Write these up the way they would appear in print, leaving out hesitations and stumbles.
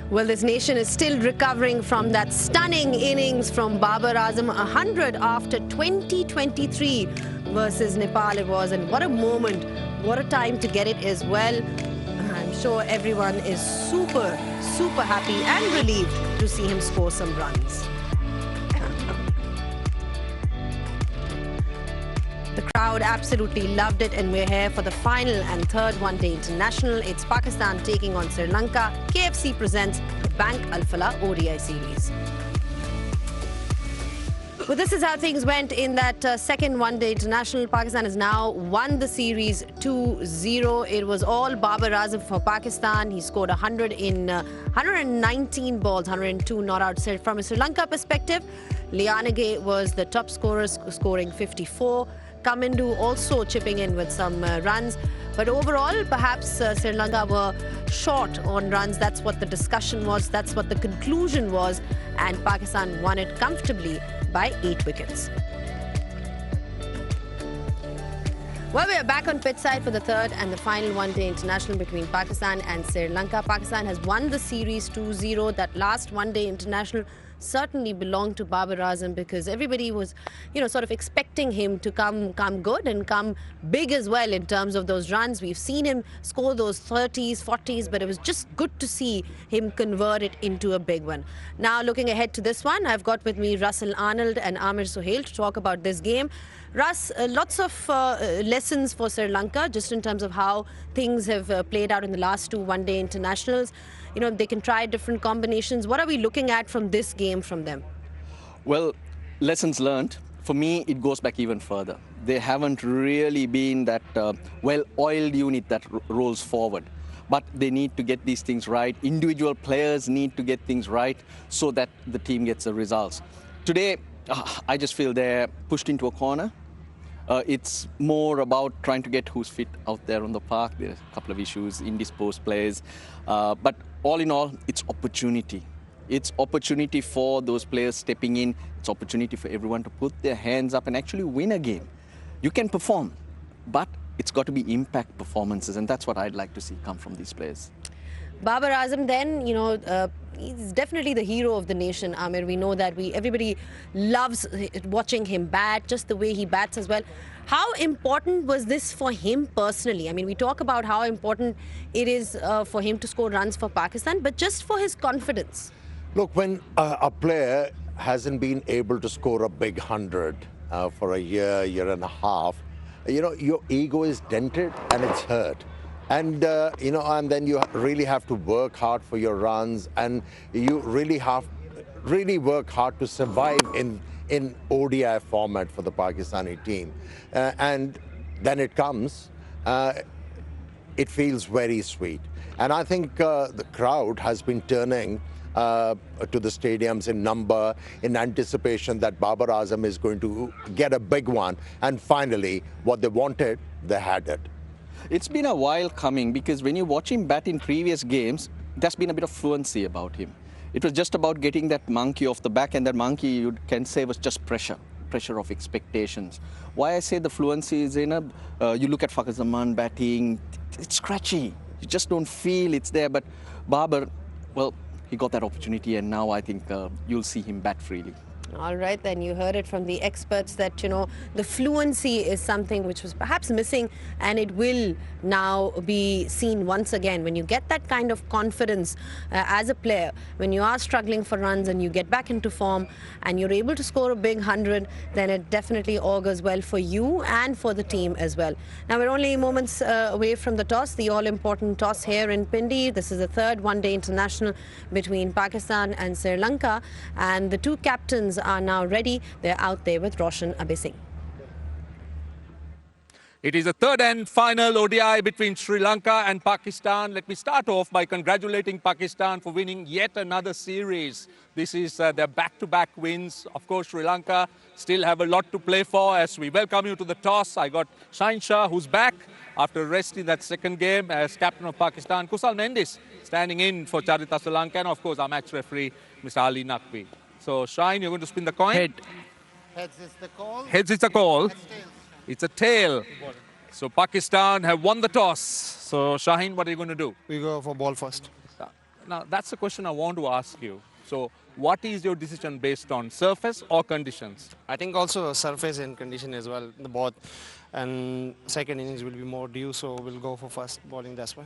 Well, this nation is still recovering from that stunning innings from Babar Azam, 100 after 2023 versus Nepal it was. And what a moment, what a time to get it as well. I'm sure everyone is super happy and relieved to see him score some runs. The crowd absolutely loved it, and we're here for the final and third one-day international. It's Pakistan taking on Sri Lanka. KFC presents the Bank Al-Falah ODI series. Well, this is how things went in that second one-day international. Pakistan has now won the series 2-0. It was all Babar Azam for Pakistan. He scored 100 in 119 balls, 102 not out. From a Sri Lanka perspective, Lianage was the top scorer, scoring 54. Kamindu also chipping in with some runs. But overall, perhaps Sri Lanka were short on runs. That's what the discussion was. That's what the conclusion was. And Pakistan won it comfortably by 8 wickets. Well, we are back on pitch side for the third and the final one-day international between Pakistan and Sri Lanka. Pakistan has won the series 2-0. That last one-day international certainly belonged to Babar Azam because everybody was, sort of expecting him to come good and come big as well in terms of those runs. We've seen him score those 30s, 40s, but it was just good to see him convert it into a big one. Now, looking ahead to this one, I've got with me Arslan Ash and Amir Sohail to talk about this game. Russ, lots of lessons for Sri Lanka just in terms of how things have played out in the last two one-day internationals. They can try different combinations. What are we looking at from this game from them? Well, lessons learned. For me, it goes back even further. They haven't really been that well-oiled unit that rolls forward. But they need to get these things right. Individual players need to get things right so that the team gets the results. Today, I just feel they're pushed into a corner. It's more about trying to get who's fit out there on the park. There's a couple of issues, indisposed players. But all in all, it's opportunity. It's opportunity for those players stepping in. It's opportunity for everyone to put their hands up and actually win a game. You can perform, but it's got to be impact performances, and that's what I'd like to see come from these players. Babar Azam then, he's definitely the hero of the nation, Amir. We know that everybody loves watching him bat, just the way he bats as well. How important was this for him personally? I mean, we talk about how important it is for him to score runs for Pakistan, but just for his confidence. Look, when a player hasn't been able to score a big 100 for a year and a half, your ego is dented and it's hurt. And, and then you really have to work hard for your runs, and you really work hard to survive in ODI format for the Pakistani team. And then it comes, it feels very sweet. And I think the crowd has been turning to the stadiums in number, in anticipation that Babar Azam is going to get a big one. And finally, what they wanted, they had it. It's been a while coming because when you watch him bat in previous games, there's been a bit of fluency about him. It was just about getting that monkey off the back, and that monkey, you can say, was just pressure of expectations. Why I say the fluency is you look at Fakhar Zaman batting, it's scratchy. You just don't feel it's there. But Babar, well, he got that opportunity, and now I think you'll see him bat freely. All right, then you heard it from the experts that, the fluency is something which was perhaps missing, and it will now be seen once again. When you get that kind of confidence as a player, when you are struggling for runs and you get back into form and you're able to score a big 100, then it definitely augurs well for you and for the team as well. Now, we're only moments away from the toss, the all-important toss here in Pindi. This is the third one-day international between Pakistan and Sri Lanka, and the two captains are now ready. They're out there with Roshan Abhisingh. It is the third and final ODI between Sri Lanka and Pakistan. Let me start off by congratulating Pakistan for winning yet another series. This is their back-to-back wins. Of course, Sri Lanka still have a lot to play for. As we welcome you to the toss, I got Shaheen Shah, who's back after rest in that second game as captain of Pakistan. Kusal Mendis standing in for Charita Solanka, and of course our match referee, Mr. Ali Naqvi. So, Shaheen, you're going to spin the coin? Head. Heads is the call. Heads is the call. It's a tail. So, Pakistan have won the toss. So, Shaheen, what are you going to do? We go for ball first. Now, that's the question I want to ask you. So, what is your decision based on surface or conditions? I think also surface and condition as well, the both. And second innings will be more due, so we'll go for fast bowling, that's why.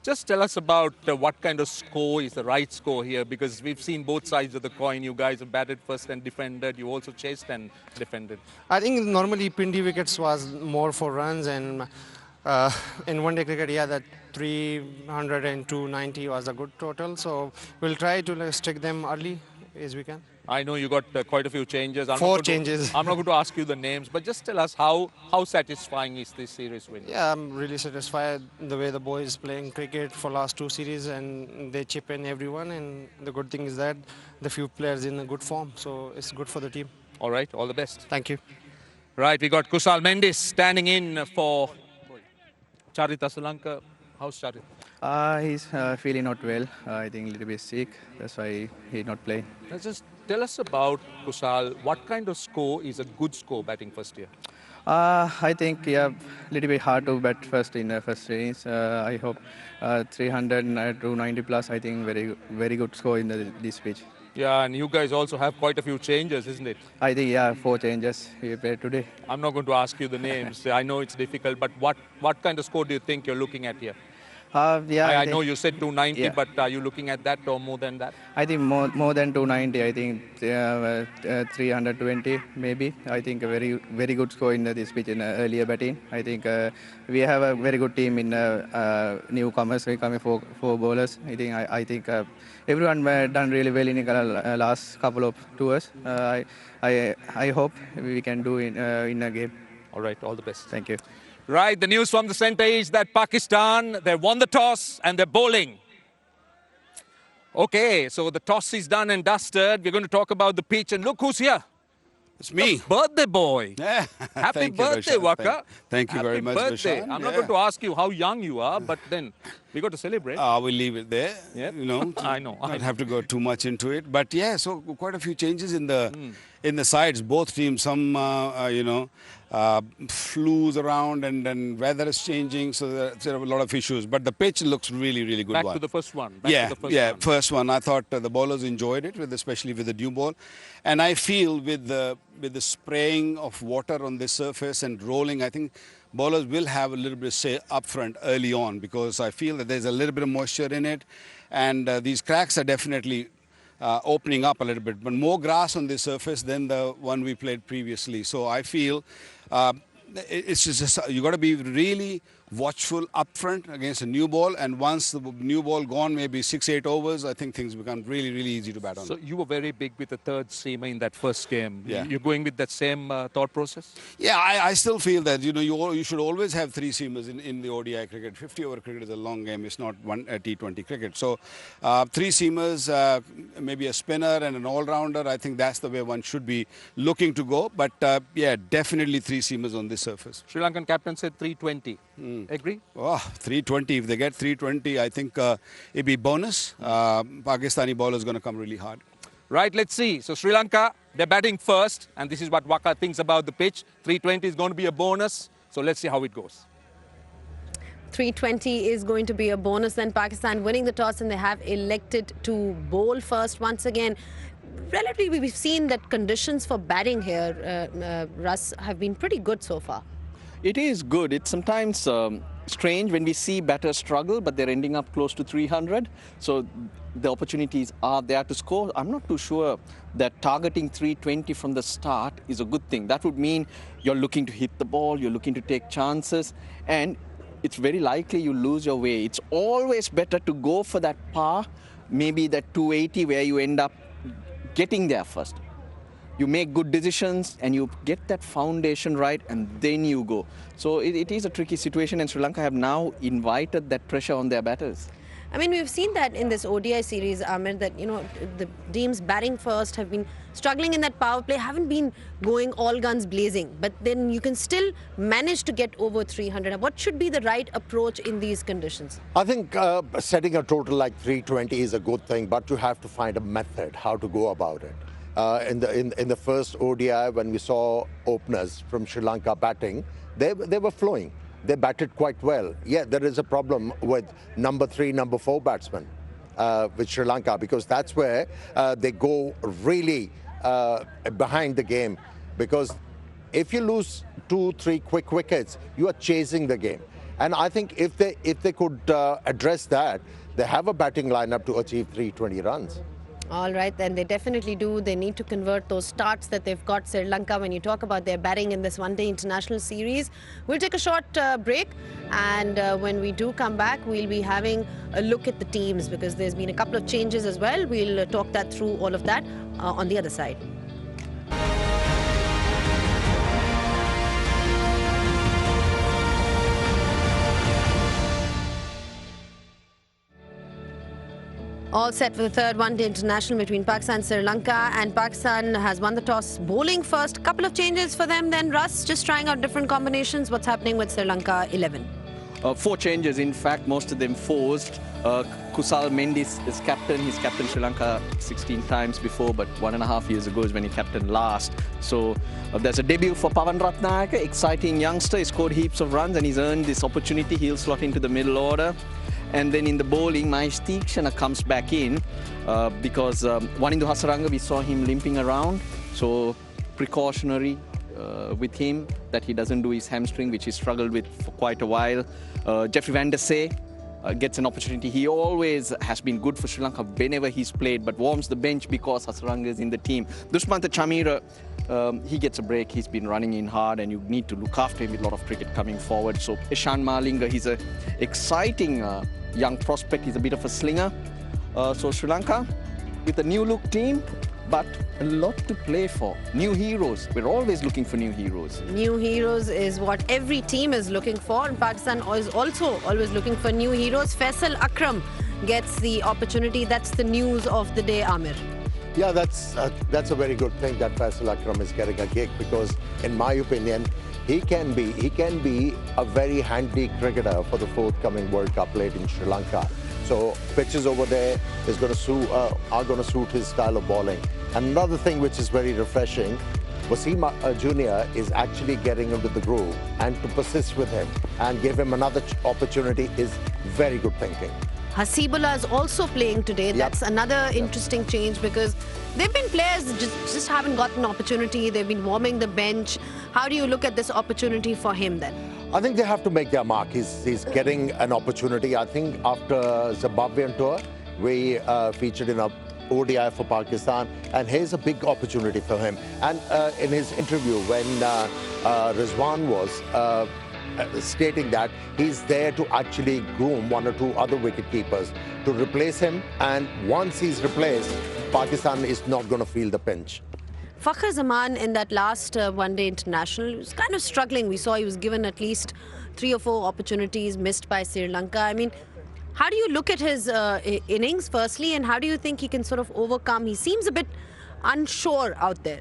Just tell us about what kind of score is the right score here, because we've seen both sides of the coin. You guys have batted first and defended. You also chased and defended. I think normally Pindi wickets was more for runs, and in one day cricket, yeah, that 300 and 290 was a good total. So we'll try to stick them early as we can. I know you got quite a few changes. Four changes. I'm not going to ask you the names, but just tell us how satisfying is this series win? Yeah, I'm really satisfied the way the boys playing cricket for last 2 series, and they chip in everyone. And the good thing is that the few players in a good form, so it's good for the team. All right, all the best. Thank you. Right, we got Kusal Mendis standing in for Charita Sri Lanka. How's Charit? He's feeling not well. I think a little bit sick. That's why he's not playing. Let's just tell us about Kusal. What kind of score is a good score batting first year? I think a little bit hard to bat first in the first innings. I hope 300 to 90 plus. I think very good score in this pitch. Yeah, and you guys also have quite a few changes, isn't it? I think 4 changes we played today. I'm not going to ask you the names. I know it's difficult, but what kind of score do you think you're looking at here? I know you said 290, yeah. But are you looking at that or more than that? I think more than 290. I think 320 maybe. I think a very good score in this pitch in earlier batting. I think we have a very good team in newcomers. We coming four bowlers. I think everyone done really well in the last couple of tours. I hope we can do in a game. All right, all the best. Thank you. Right, the news from the centre is that Pakistan, they won the toss and they're bowling. Okay, so the toss is done and dusted. We're going to talk about the pitch, and look who's here. It's me. The birthday boy. Yeah. Happy birthday, Waka. Thank you very much, birthday. Bashan. I'm not going to ask you how young you are, but then we got to celebrate. We'll leave it there. Yep. You know, I know. Not have to go too much into it. But yeah, so quite a few changes in the sides. Both teams, some flews around, and then weather is changing, so there are a lot of issues. But the pitch looks really good. Back to the first one. First one. I thought the bowlers enjoyed it, especially with the new ball. And I feel with the spraying of water on this surface and rolling, I think bowlers will have a little bit of say up front early on, because I feel that there's a little bit of moisture in it, and these cracks are definitely opening up a little bit, but more grass on this surface than the one we played previously. So I feel it's just you got to be really watchful up front against a new ball, and once the new ball gone, maybe 6-8 overs, I think things become really easy to bat on. So you were very big with the third seamer in that first game. Yeah. You're going with that same thought process? Yeah, I still feel that you should always have 3 seamers in the ODI cricket. 50-over cricket is a long game. It's not one T20 cricket. So 3 seamers, maybe a spinner and an all-rounder. I think that's the way one should be looking to go. But yeah, definitely 3 seamers on this surface. Sri Lankan captain said 320. Agree? Oh, 320. If they get 320, I think it'd be bonus. Pakistani bowler is going to come really hard. Right, let's see. So Sri Lanka, they're batting first, and this is what Waka thinks about the pitch. 320 is going to be a bonus. So let's see how it goes. 320 is going to be a bonus. Then Pakistan winning the toss, and they have elected to bowl first once again. Relatively, we've seen that conditions for batting here, Russ, have been pretty good so far. It is good. It's sometimes strange when we see batters struggle, but they're ending up close to 300. So the opportunities are there to score. I'm not too sure that targeting 320 from the start is a good thing. That would mean you're looking to hit the ball, you're looking to take chances, and it's very likely you lose your way. It's always better to go for that par, maybe that 280 where you end up getting there first. You make good decisions and you get that foundation right, and then you go. So it is a tricky situation, and Sri Lanka have now invited that pressure on their batters. I mean, we've seen that in this ODI series, Amir, that, the teams batting first have been struggling in that power play, haven't been going all guns blazing. But then you can still manage to get over 300. What should be the right approach in these conditions? I think setting a total like 320 is a good thing, but you have to find a method how to go about it. In the first ODI, when we saw openers from Sri Lanka batting, they were flowing. They batted quite well. Yeah, there is a problem with number 3, number 4 batsmen. with Sri Lanka, because that's where they go really behind the game. Because if you lose 2-3 quick wickets, you are chasing the game. And I think if they could address that, they have a batting lineup to achieve 320 runs. All right, then they definitely do. They need to convert those starts that they've got, Sri Lanka, when you talk about their batting in this one-day international series. We'll take a short break, and when we do come back, we'll be having a look at the teams, because there's been a couple of changes as well. We'll talk that through, all of that, on the other side. All set for the third one-day international between Pakistan and Sri Lanka, and Pakistan has won the toss, bowling first. Couple of changes for them then, Russ, just trying out different combinations. What's happening with Sri Lanka 11? 4 changes, in fact, most of them forced. Kusal Mendis is captain. He's captained Sri Lanka 16 times before, but 1.5 years ago is when he captained last. So there's a debut for Pawan Ratnayaka, exciting youngster. He scored heaps of runs and he's earned this opportunity. He'll slot into the middle order. And then in the bowling, Mahesh Theekshana comes back in because Wanindu Hasaranga, we saw him limping around. So precautionary with him that he doesn't do his hamstring, which he struggled with for quite a while. Jeffrey van der Sey gets an opportunity. He always has been good for Sri Lanka whenever he's played, but warms the bench because Hasaranga is in the team. Dushmantha Chamira, he gets a break. He's been running in hard and you need to look after him with a lot of cricket coming forward. So Ishan Malinga, he's an exciting young prospect. He's a bit of a slinger. So Sri Lanka with a new look team, but a lot to play for. New heroes. We're always looking for new heroes. New heroes is what every team is looking for, and Pakistan is also always looking for new heroes. Faisal Akram gets the opportunity. That's the news of the day, Amir. Yeah, that's a very good thing that Faisal Akram is getting a gig, because in my opinion, he can be a very handy cricketer for the forthcoming World Cup played in Sri Lanka. So pitches over there are going to suit his style of bowling. Another thing which is very refreshing, Wasim Jr. is actually getting into the groove, and to persist with him and give him another opportunity is very good thinking. Hasibullah is also playing today. Yep. That's another interesting change, because they've been players that just haven't gotten opportunity. They've been warming the bench. How do you look at this opportunity for him then? I think they have to make their mark. He's getting an opportunity. I think after Zimbabwean tour, we featured in a ODI for Pakistan, and here's a big opportunity for him. And in his interview when Rizwan was stating that he's there to actually groom 1 or 2 other wicket keepers to replace him, and once he's replaced, Pakistan is not going to feel the pinch. Fakhar Zaman in that last one-day international was kind of struggling. We saw he was given at least 3 or 4 opportunities missed by Sri Lanka. I mean, how do you look at his innings firstly, and how do you think he can sort of overcome? He seems a bit unsure out there.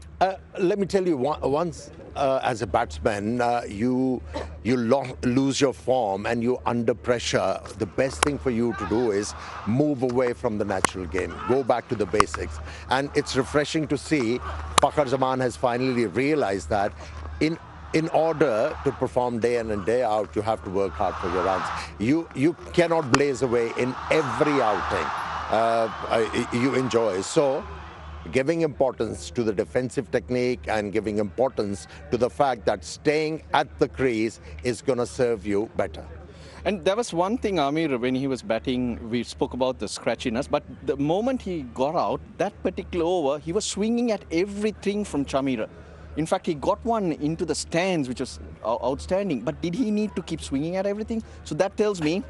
Let me tell you, once as a batsman, you lose your form and you're under pressure, the best thing for you to do is move away from the natural game, go back to the basics. And it's refreshing to see Fakhar Zaman has finally realized that in order to perform day in and day out, you have to work hard for your runs. You cannot blaze away in every outing you enjoy. So giving importance to the defensive technique and giving importance to the fact that staying at the crease is going to serve you better. And there was one thing, Amir, when he was batting, we spoke about the scratchiness, but the moment he got out, that particular over, he was swinging at everything from Chamira. In fact, he got one into the stands, which was outstanding, but did he need to keep swinging at everything? So that tells me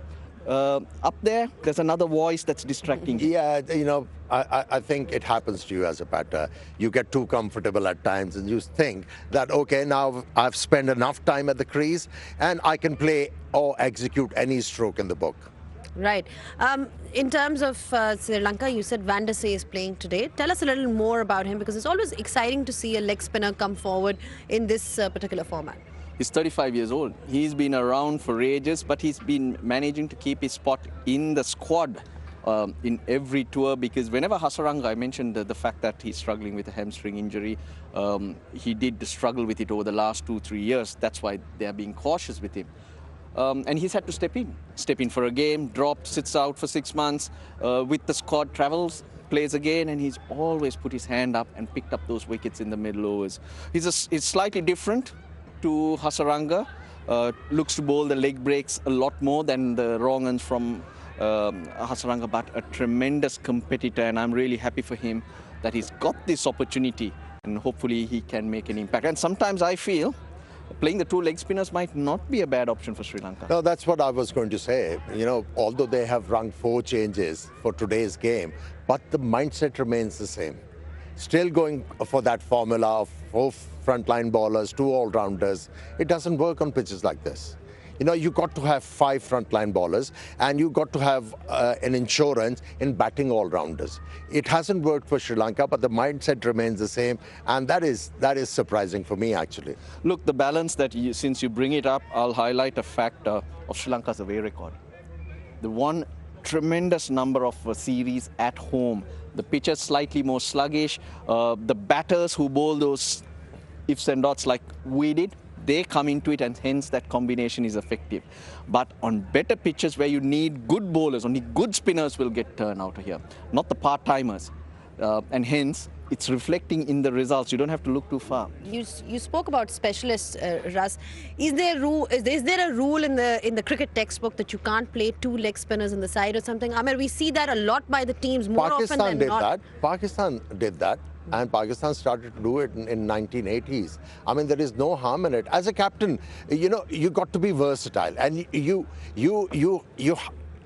up there's another voice that's distracting. Yeah, you know, I think it happens to you as a batter. You get too comfortable at times and you think that, okay, now I've spent enough time at the crease and I can play or execute any stroke in the book. Right. In terms of Sri Lanka, you said Van der Sey is playing today. Tell us a little more about him, because it's always exciting to see a leg spinner come forward in this particular format. He's 35 years old. He's been around for ages, but he's been managing to keep his spot in the squad in every tour, because whenever Hasaranga, I mentioned the fact that he's struggling with a hamstring injury. He did struggle with it over the last 2-3 years. That's why they're being cautious with him. and he's had to step in for a game, drop, sits out for 6 months, with the squad travels, plays again, and he's always put his hand up and picked up those wickets in the middle overs. He's slightly different to Hasaranga, looks to bowl the leg breaks a lot more than the wrong uns from Hasaranga, but a tremendous competitor, and I'm really happy for him that he's got this opportunity, and hopefully he can make an impact. And sometimes I feel playing the two leg spinners might not be a bad option for Sri Lanka. No, that's what I was going to say. You know, although they have run 4 changes for today's game, but the mindset remains the same. Still going for that formula of 4 frontline bowlers, 2 all-rounders. It doesn't work on pitches like this. You know, you got to have 5 frontline bowlers, and you got to have an insurance in batting all-rounders. It hasn't worked for Sri Lanka, but the mindset remains the same, and that is surprising for me, actually. Look, the balance that since you bring it up, I'll highlight a fact of Sri Lanka's away record. The one tremendous number of series at home. The pitch is slightly more sluggish. The batters who bowl those ifs and dots like we did, they come into it, and hence that combination is effective. But on better pitches where you need good bowlers, only good spinners will get turned out of here, not the part-timers. And hence, it's reflecting in the results. You don't have to look too far. You spoke about specialists, Russ. Is there a rule in the cricket textbook that you can't play 2 leg spinners in the side or something? I mean, we see that a lot by the teams more often than not. Pakistan did that. And Pakistan started to do it in 1980s. I mean, there is no harm in it. As a captain, you know, you got to be versatile, and you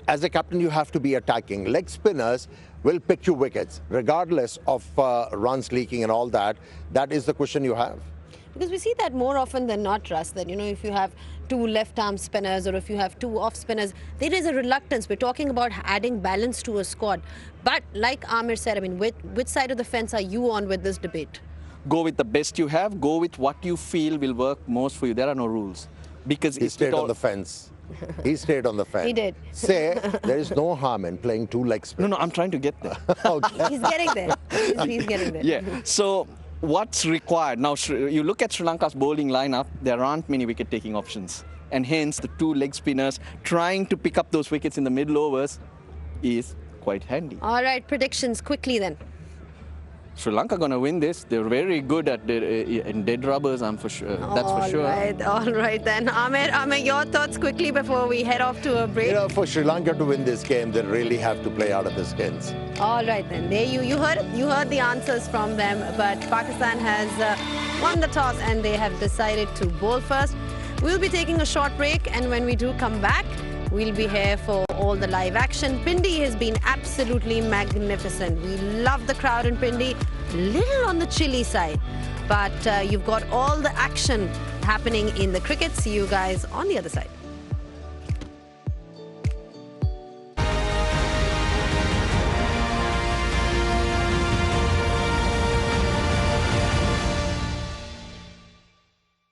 as a captain, you have to be attacking. Leg spinners will pick you wickets, regardless of runs leaking and all that. That is the question you have. Because we see that more often than not, Russ, that, you know, if you have 2 left-arm spinners or if you have 2 off-spinners, there is a reluctance. We're talking about adding balance to a squad. But like Amir said, I mean, which side of the fence are you on with this debate? Go with the best you have. Go with what you feel will work most for you. There are no rules. Because he stayed on the fence. He stayed on the fence. He did. Say, there is no harm in playing 2 leg spinners. No, I'm trying to get there. Okay. He's getting there. He's getting there. Yeah. So what's required? Now, you look at Sri Lanka's bowling lineup, there aren't many wicket-taking options. And hence, the 2 leg spinners trying to pick up those wickets in the middle overs is quite handy. All right, predictions quickly then. Sri Lanka going to win this. They're very good at in dead rubbers, I'm for sure. That's for sure. All right then. Amir, your thoughts quickly before we head off to a break. You know, for Sri Lanka to win this game, they really have to play out of the skins. All right then. There you heard it. You heard the answers from them. But Pakistan has won the toss and they have decided to bowl first. We'll be taking a short break, and when we do come back, we'll be here for all the live action. Pindi has been absolutely magnificent. We love the crowd in Pindi. Little on the chilly side, but you've got all the action happening in the cricket. See you guys on the other side.